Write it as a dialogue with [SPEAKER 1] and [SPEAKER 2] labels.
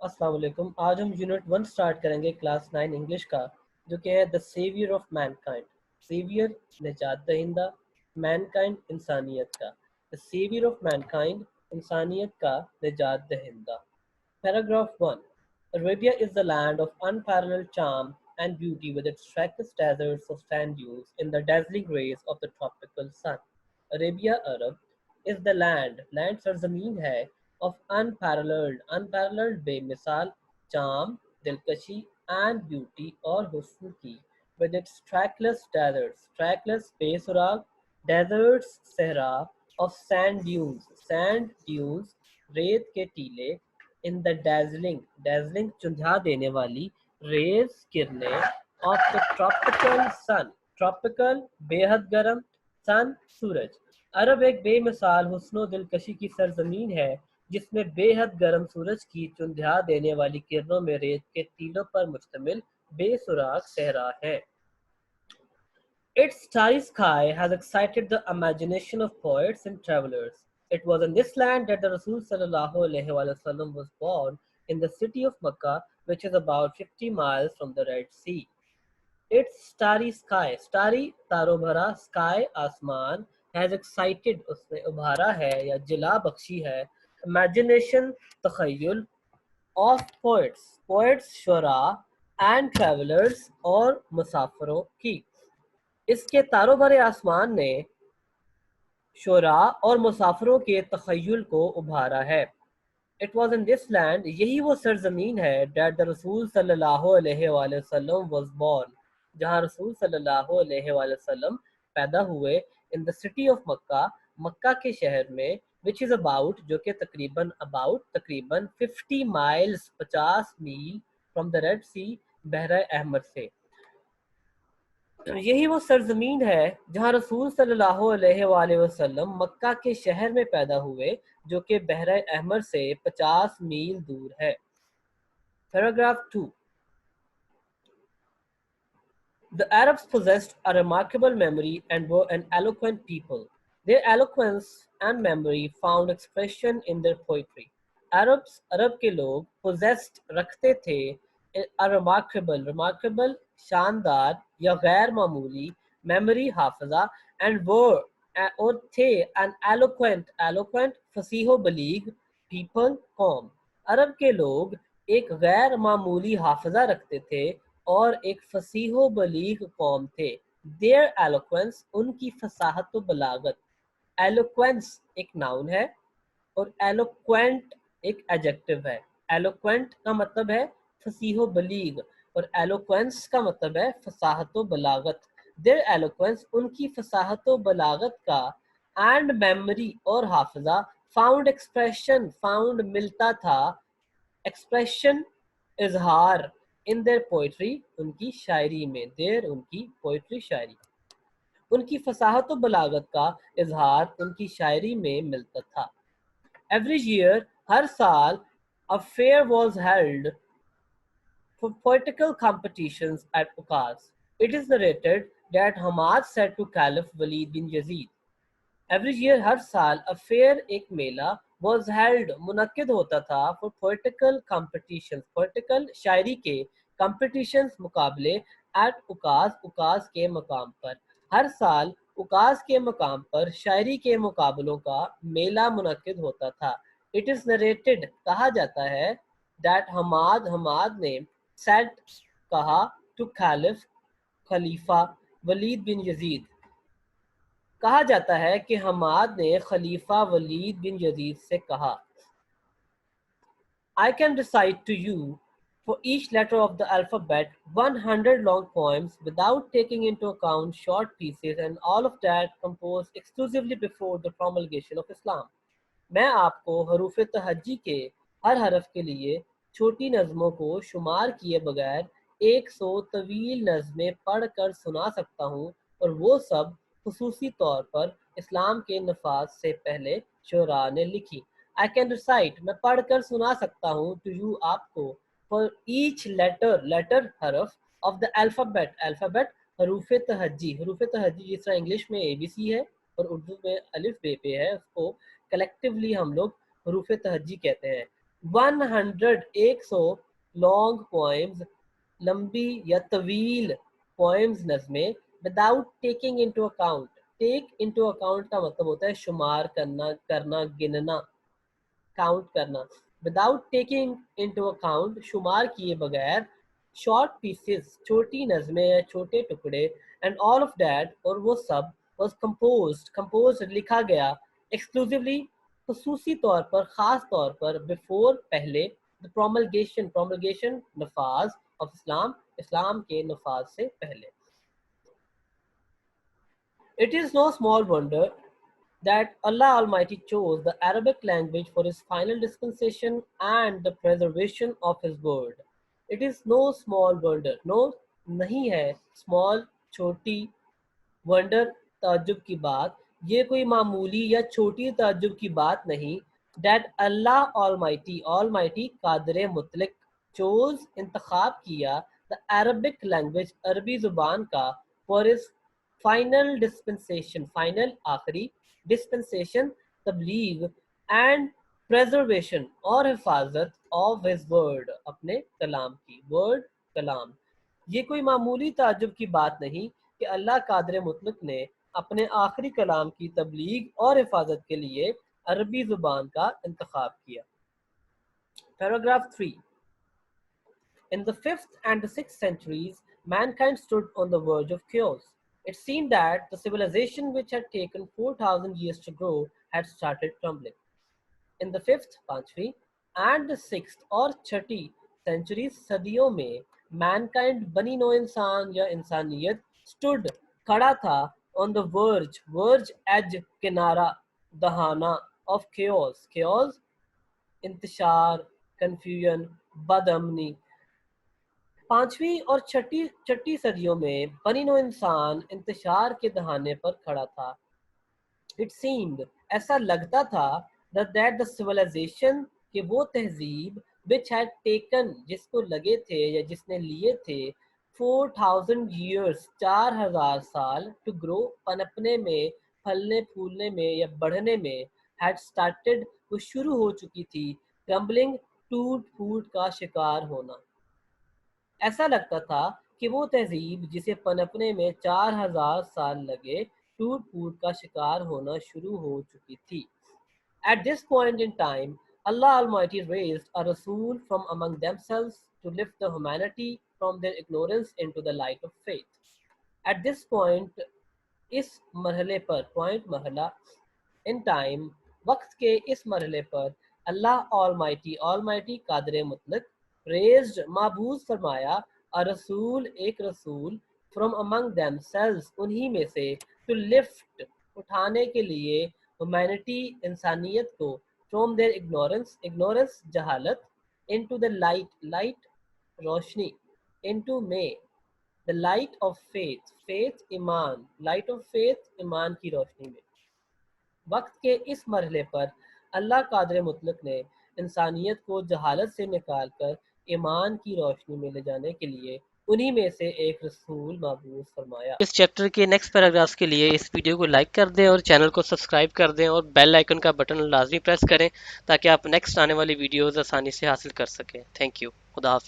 [SPEAKER 1] अस्सलाम वालेकुम। आज हम यूनिट 1 स्टार्ट करेंगे क्लास 9 इंग्लिश का, जो कि है the saviour of mankind. Saviour निजात दहिंदा, मैनकाइंड इंसानियत का। द सेवियर ऑफ मैनकाइंड इंसानियत का निजात दहिंदा। Paragraph 1. Arabia is the land of unparalleled charm and beauty with its trackless deserts of sand dunes in the dazzling rays of the tropical sun. Arabia Arab is the land सरजमीन है of unparalleled बेमिसाल charm, दिलकशी and beauty और हुस्न की with its trackless बेसुराग deserts सहरा of sand dunes रेत के टीले in the dazzling चुंधा देने वाली रेज किरणें of the tropical sun, tropical बेहद गर्म, सन सूरज। अरब एक बेमिसाल हुस्नो दिलकशी की सरजमीन है जिसमें बेहद गर्म सूरज की चुंधिया देने वाली किरणों में रेत के टीलों पर मुश्तमिल बेसुराग सहरा है। Its starry sky has excited the imagination of poets and travelers. It was in this land that the Rasul sallallahu alaihi wasallam was born, in the city of Makkah, which is about 50 miles from the Red Sea. Its starry तारो भरा, sky आसमान, has excited उसने उभारा है या जिला बख्शी है, imagination तखय्युल of poets शुरा and travelers और मुसाफिरों की। इसके तारों भरे आसमान ने शुरा और मुसाफिरों के तखय्युल को उभारा है। It was in this land, यही वो सरजमीन है, that the रसूल सल्लल्लाहु अलैहि वसल्लम was born, जहाँ रसूल सल्लल्लाहु अलैहि वसल्लम पैदा हुए, in the city of मक्का, मक्का के शहर में, which is about, जो कि तकरीबन 50 miles 50 meal from the Red Sea, बहरा अहमर से। यही वो सरजमीन है जहाँ रसूल सल्लल्लाहु अलैहि वसल्लम मक्का के शहर में पैदा हुए, जो कि बहरा अहमर से 50 मील दूर है। Paragraph 2. The Arabs possessed a remarkable memory and were an eloquent people. Their eloquence and memory found expression in their poetry. अरब के लोग possessed रखते थे a remarkable शानदार या गैर मामूली memory हाफजा and were और थे an eloquent फसीहो बलीग people कौम। अरब के लोग एक गैर मामूली हाफजा रखते थे और एक फसीहो बलीग कौम थे। Their eloquence उनकी फसाहत व बलागत। Eloquence एक नाउन है और eloquent एक एडजेक्टिव है। Eloquent का मतलब है फसीहो बलीग और eloquence का मतलब है फसाहत व बलागत। Their eloquence उनकी फसाहत व बलागत का and memory और हाफजा found मिलता था expression इजहार in their poetry उनकी शायरी में। देर उनकी पोइट्री शायरी, उनकी फसाहत व बलागत का इजहार उनकी शायरी में मिलता था। Every year हर साल a fair was held for poetical competitions at Ukaz. It is narrated that Hamad said to Caliph Walid bin Yazid, Every year हर साल a fair एक मेला was held मुनक्किद होता था for poetical competitions, poetical शायरी के competitions मुकाबले at उकाज के मकाम पर। हर साल उकाज के मकाम पर शायरी के मुकाबलों का मेला मुनक्किद होता था। It is narrated कहा जाता है that हमाद ने said कहा to Caliph खलीफा वलीद बिन यजीद, कहा जाता है कि हमाद ने खलीफा वलीद बिन यजीद से कहा, I can recite to you for each letter of the alphabet 100 long poems without taking into account short pieces and all of that composed exclusively before the promulgation of Islam. मैं आपको हरूफ तहज्जी के हर हरफ के लिए छोटी नज़मों को शुमार किए बगैर 100 तवील नज़में पढ़ कर सुना सकता हूँ, और वो सब खुसूसी तौर पर इस्लाम के नफाज से पहले शुरा ने लिखी। आई कैन रिसाइट मैं पढ़ कर सुना सकता हूँ टू यू आपको फॉर ईच लेटर हरफ ऑफ द अल्फ़ाबेट हरूफ तहज्जी जिस तरह इंग्लिश में ABC है और उर्दू में अलिफ बे पे है, उसको कलेक्टिवली हम लोग हरूफ तहज्जी कहते हैं। 100 लॉन्ग पोएम्स, लंबी या तवील पोएम्स नज़में, without taking into account. Take into account का मतलब होता है शुमार करना, गिनना, काउंट करना। विदाउट टेकिंग इनटू अकाउंट, शुमार किए बगैर, शॉर्ट पीसेस, छोटी नज़में या छोटे टुकड़े, एंड ऑल ऑफ दैट, और वो सब, वाज कंपोज्ड लिखा गया, एक्सक्लूसिवली, खसूसी तौर पर, ख़ास तौर पर, बिफोर, पहले, द प्रोमलगेशन नफाज ऑफ इस्लाम, इस्लाम के नफाज से पहले। It is no small wonder that Allah Almighty chose the Arabic language for His final dispensation and the preservation of His word. It is no small wonder, no, नहीं है, small, छोटी, wonder, ताज्जुब की बात, ये कोई मामूली या छोटी ताज्जुब की बात नहीं, that Allah Almighty Kader मुतलक, chose, इंतखाब किया, the Arabic language, अरबी ज़ुबान का, for His final dispensation, final आखिरी, डिस्पेंसेशन तबलीग, एंड प्रेजर्वेशन और हिफाजत ऑफ हिज वर्ड, अपने कलाम की, वर्ड कलाम। ये कोई मामूली ताज्जुब की बात नहीं कि अल्लाह कादर मुतलक ने अपने आखिरी कलाम की तबलीग और हिफाजत के लिए अरबी ज़ुबान का इंतखाब किया। Paragraph 3। In the 5th and the 6th centuries, mankind stood on the verge of chaos. It seemed that the civilization which had taken 4,000 years to grow had started crumbling. In the 5th, पांचवी, and the 6th और छठी centuries, सदियों में, mankind, बनी no इंसान या इंसानियत, stood, खड़ा था, on the verge, edge, किनारा, दहाना, of chaos, इंतशार, confusion, बदअमनी। पांचवी और छठी सदियों में बनी नौ इंसान इंतशार के दहाने पर खड़ा था। इट सीम्ड, ऐसा लगता था, दैट द सिविलाइजेशन, कि वो तहजीब, विच हैड टेकन, जिसको लगे थे या जिसने लिए थे, 4,000 years, 4,000 साल, टू ग्रो, पनपने में, फलने फूलने में या बढ़ने में, हैड स्टार्टेड, वो शुरू हो चुकी थी, क्रम्बलिंग, टूट फूट का शिकार होना। ऐसा लगता था कि वो तहजीब जिसे पनपने में 4,000 साल लगे, टूट फूट का शिकार होना शुरू हो चुकी थी। At this point in time, Allah Almighty raised a Rasul from among themselves to lift the humanity from their ignorance into the light of faith. At this point, इस मरहले पर, पॉइंट मरहला, इन टाइम, वक्त के इस मरहले पर, अल्लाह almighty Kader मुतलक, raised, माबूज फरमाया, अ रसूल, एक रसूल, फ्रॉम अमंग देमसेल्व्स, उन्हीं में से, टू लिफ्ट, उठाने के लिए, ह्यूमैनिटी, इंसानियत को, फ्रॉम देयर इग्नोरेंस, जहालत, इनटू द लाइट, रोशनी, इनटू में, द लाइट ऑफ फेथ ईमान, लाइट ऑफ फेथ, ईमान की रोशनी में। वक्त के इस मरहले पर अल्लाह कादर मुतलक ने इंसानियत को जहालत से निकाल कर ईमान की रोशनी में ले जाने के लिए उन्हीं में से एक रसूल मबूस फरमाया। इस चैप्टर के नेक्स्ट पैराग्राफ्स के लिए इस वीडियो को लाइक कर दें और चैनल को सब्सक्राइब कर दें और बेल आइकन का बटन लाजमी प्रेस करें ताकि आप नेक्स्ट आने वाली वीडियोस आसानी से हासिल कर सकें। Thank you. खुदा हाफिज़।